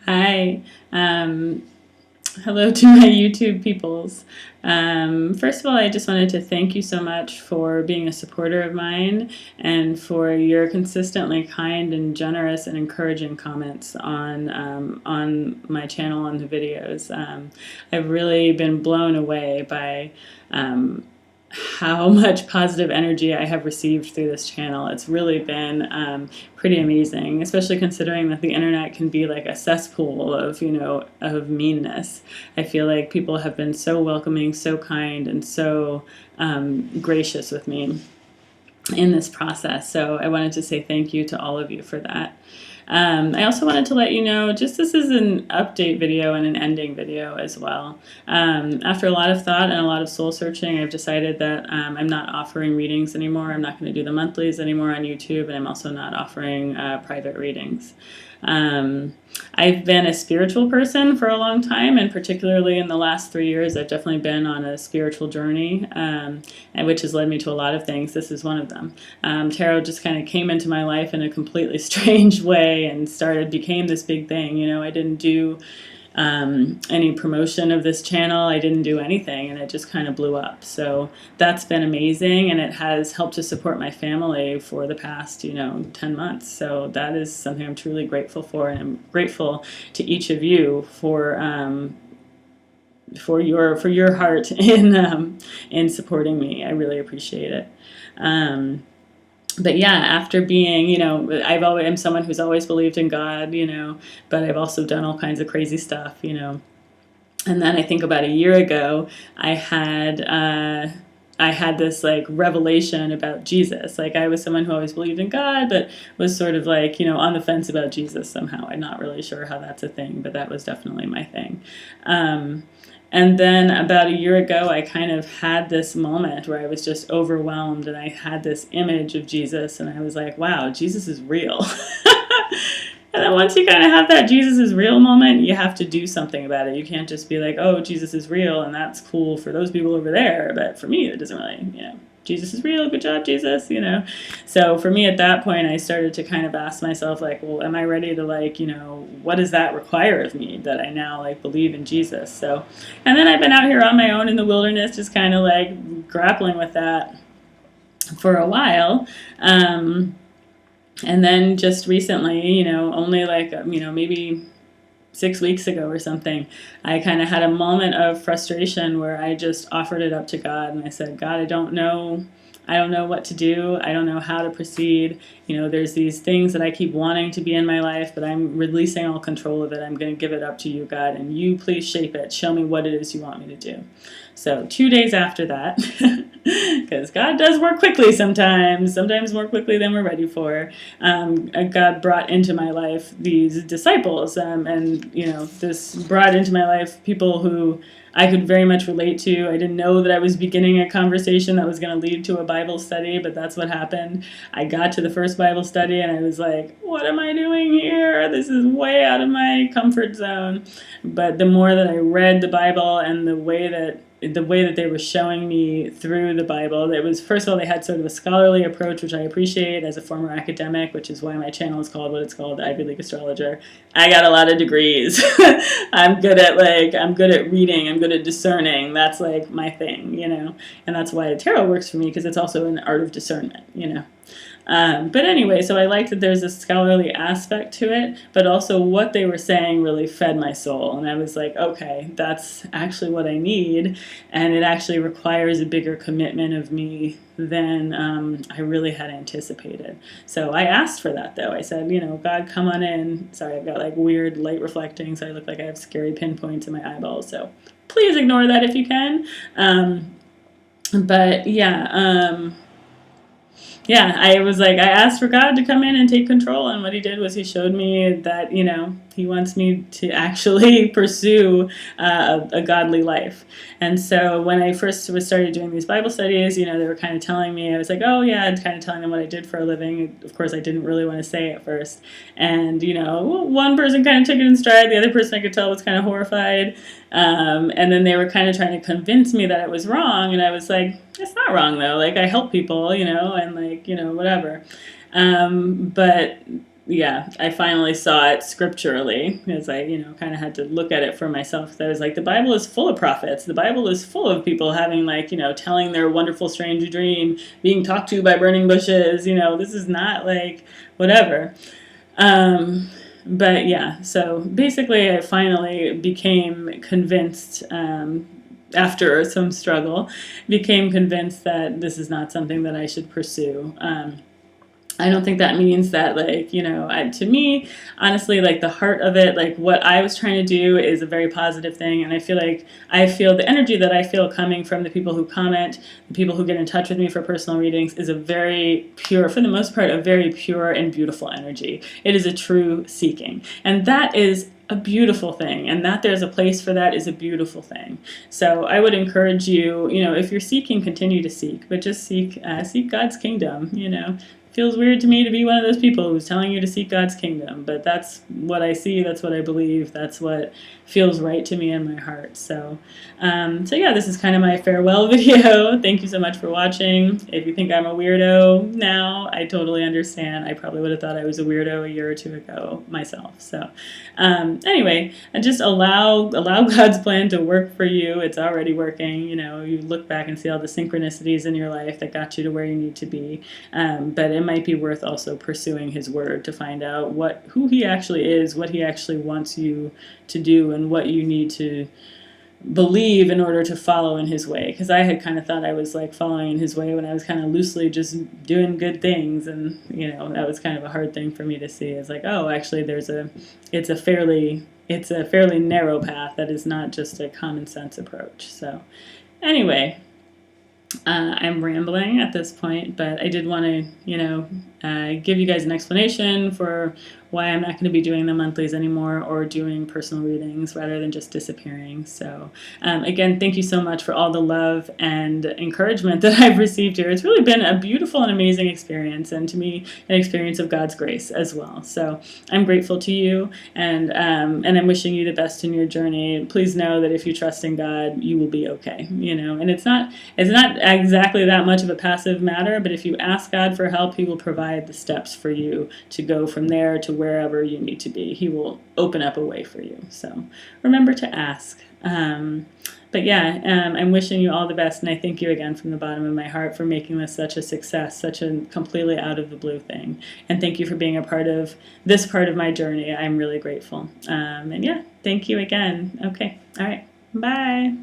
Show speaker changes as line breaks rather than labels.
Hi. Hello to my YouTube peoples. First of all, I just wanted to thank you so much for being a supporter of mine and for your consistently kind and generous and encouraging comments on my channel, on the videos. I've really been blown away by how much positive energy I have received through this channel. It's really been pretty amazing, especially considering that the internet can be like a cesspool of, of meanness. I feel like people have been so welcoming, so kind, and so gracious with me in this process. So I wanted to say thank you to all of you for that. I also wanted to let you know, just this is an update video and an ending video as well. After a lot of thought and a lot of soul searching, I've decided that I'm not offering readings anymore. I'm not going to do the monthlies anymore on YouTube, and I'm also not offering private readings. I've been a spiritual person for a long time, and particularly in the last 3 years, I've definitely been on a spiritual journey, and which has led me to a lot of things. This is one of them. Tarot just kind of came into my life in a completely strange way and became this big thing. I didn't do any promotion of this channel. I didn't do anything, and it just kind of blew up. So that's been amazing, and it has helped to support my family for the past, 10 months. So that is something I'm truly grateful for, and I'm grateful to each of you for your heart in supporting me. I really appreciate it. But yeah, after being, I'm someone who's always believed in God, but I've also done all kinds of crazy stuff, And then I think about a year ago, I had this like revelation about Jesus. Like, I was someone who always believed in God, but was sort of like, on the fence about Jesus somehow. I'm not really sure how that's a thing, but that was definitely my thing. And then about a year ago, I kind of had this moment where I was just overwhelmed, and I had this image of Jesus, and I was like, wow, Jesus is real. And then once you kind of have that Jesus is real moment, you have to do something about it. You can't just be like, oh, Jesus is real, and that's cool for those people over there, but for me, it doesn't really, Jesus is real, good job, Jesus, So for me at that point, I started to kind of ask myself, like, well, am I ready to, like, what does that require of me, that I now, like, believe in Jesus? So, and then I've been out here on my own in the wilderness, just kind of, like, grappling with that for a while. And then just recently, only like, maybe 6 weeks ago or something, I kind of had a moment of frustration where I just offered it up to God, and I said, God, I don't know what to do. I don't know how to proceed. There's these things that I keep wanting to be in my life, but I'm releasing all control of it. I'm going to give it up to you, God, and you please shape it. Show me what it is you want me to do. So 2 days after that, because God does work quickly sometimes more quickly than we're ready for, God brought into my life these disciples, and this brought into my life people who I could very much relate to. I didn't know that I was beginning a conversation that was going to lead to a Bible study, but that's what happened. I got to the first Bible study, and I was like, what am I doing here? This is way out of my comfort zone. But the more that I read the Bible, and the way that they were showing me through the Bible, it was, first of all, they had sort of a scholarly approach, which I appreciate as a former academic, which is why my channel is called what it's called, Ivy League Astrologer. I got a lot of degrees. I'm good at reading. I'm good at discerning. That's like my thing, and that's why tarot works for me, because it's also an art of discernment, But anyway, so I like that there's a scholarly aspect to it, but also what they were saying really fed my soul. And I was like, okay, that's actually what I need. And it actually requires a bigger commitment of me than I really had anticipated. So I asked for that, though. I said, God, come on in. Sorry, I've got like weird light reflecting, so I look like I have scary pinpoints in my eyeballs. So please ignore that if you can. But yeah, I was like, I asked for God to come in and take control, and what he did was he showed me that, he wants me to actually pursue a godly life. And so when I first started doing these Bible studies, they were kind of telling me, I was like, oh yeah, and kind of telling them what I did for a living. Of course, I didn't really want to say at first. And, one person kind of took it in stride, the other person I could tell was kind of horrified. And then they were kind of trying to convince me that it was wrong, and I was like, it's not wrong though. Like, I help people, and like, whatever. But yeah, I finally saw it scripturally because I, kind of had to look at it for myself. I was like, the Bible is full of prophets. The Bible is full of people having, like, telling their wonderful, strange dream, being talked to by burning bushes. This is not like whatever. Um, but yeah, so basically, I finally became convinced. After some struggle, became convinced that this is not something that I should pursue. I don't think that means that, like, to me, honestly, like, the heart of it, like, what I was trying to do is a very positive thing. And I feel the energy that I feel coming from the people who comment, the people who get in touch with me for personal readings is a very pure, for the most part, a very pure and beautiful energy. It is a true seeking. And that is a beautiful thing, and that there's a place for that is a beautiful thing. So I would encourage you, if you're seeking, continue to seek, but just seek God's kingdom. Feels weird to me to be one of those people who's telling you to seek God's kingdom, but that's what I see, that's what I believe, that's what feels right to me in my heart. So yeah, this is kind of my farewell video. Thank you so much for watching. If you think I'm a weirdo now, I totally understand. I probably would have thought I was a weirdo a year or two ago myself. So anyway, and just allow God's plan to work for you. It's already working. You look back and see all the synchronicities in your life that got you to where you need to be. But it might be worth also pursuing His Word to find out who He actually is, what He actually wants you to do, and what you need to believe in order to follow in His way. Because I had kind of thought I was like following in His way when I was kind of loosely just doing good things, and that was kind of a hard thing for me to see. It's like, oh, actually, it's a fairly narrow path that is not just a common sense approach. So anyway, I'm rambling at this point, but I did want to, give you guys an explanation for why I'm not going to be doing the monthlies anymore or doing personal readings rather than just disappearing. So again, thank you so much for all the love and encouragement that I've received here. It's really been a beautiful and amazing experience, and to me, an experience of God's grace as well. So I'm grateful to you, and I'm wishing you the best in your journey. Please know that if you trust in God, you will be okay. And it's not exactly that much of a passive matter, but if you ask God for help, He will provide the steps for you to go from there to wherever you need to be. He will open up a way for you. So remember to ask. But yeah, I'm wishing you all the best, and I thank you again from the bottom of my heart for making this such a success, such a completely out of the blue thing. And thank you for being a part of this part of my journey. I'm really grateful. And yeah, thank you again. Okay. All right. Bye.